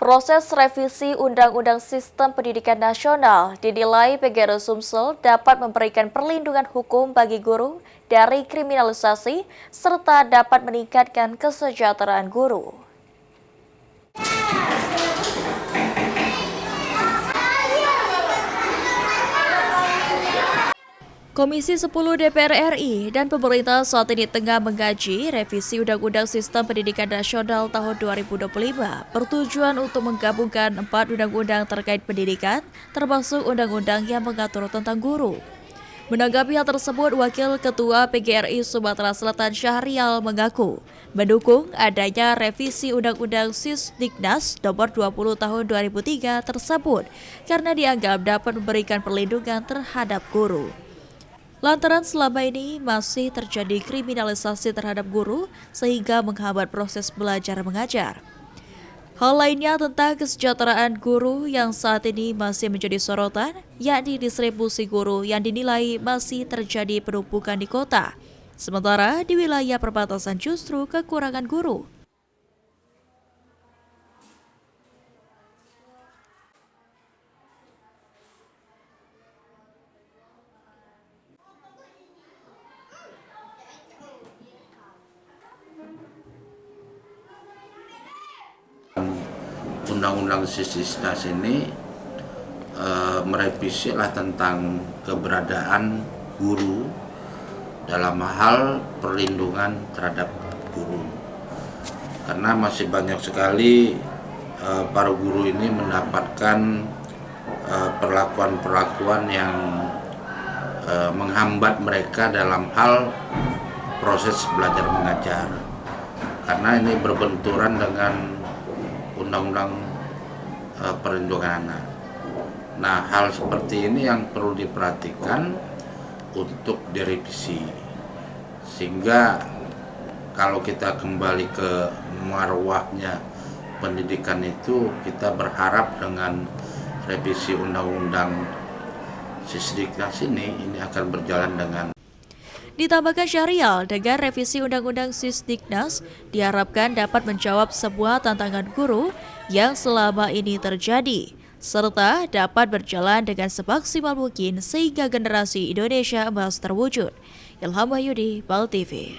Proses revisi Undang-Undang Sistem Pendidikan Nasional dinilai PGRI Sumsel dapat memberikan perlindungan hukum bagi guru dari kriminalisasi serta dapat meningkatkan kesejahteraan guru. Komisi 10 DPR RI dan pemerintah saat ini tengah mengkaji revisi Undang-Undang Sistem Pendidikan Nasional tahun 2025 bertujuan untuk menggabungkan 4 undang-undang terkait pendidikan, termasuk undang-undang yang mengatur tentang guru. Menanggapi hal tersebut, Wakil Ketua PGRI Sumatera Selatan Syahrial mengaku mendukung adanya revisi Undang-Undang Sisdiknas Nomor 20 Tahun 2003 tersebut karena dianggap dapat memberikan perlindungan terhadap guru. Lantaran selama ini masih terjadi kriminalisasi terhadap guru sehingga menghambat proses belajar mengajar. Hal lainnya tentang kesejahteraan guru yang saat ini masih menjadi sorotan, yakni distribusi guru yang dinilai masih terjadi penumpukan di kota. Sementara di wilayah perbatasan justru kekurangan guru. Undang-Undang Sisdiknas ini merevisi lah tentang keberadaan guru dalam hal perlindungan terhadap guru, karena masih banyak sekali para guru ini mendapatkan perlakuan-perlakuan yang menghambat mereka dalam hal proses belajar mengajar, karena ini berbenturan dengan Undang-Undang Perlindungan Anak. Nah, hal seperti ini yang perlu diperhatikan untuk direvisi, sehingga kalau kita kembali ke marwahnya pendidikan itu, kita berharap dengan revisi Undang-Undang Sisdiknas ini akan berjalan dengan. Ditambahkan Syahrial, dengan revisi Undang-Undang Sisdiknas diharapkan dapat menjawab sebuah tantangan guru yang selama ini terjadi, serta dapat berjalan dengan semaksimal mungkin sehingga generasi Indonesia emas terwujud. Ilham Wahyudi, PAL TV.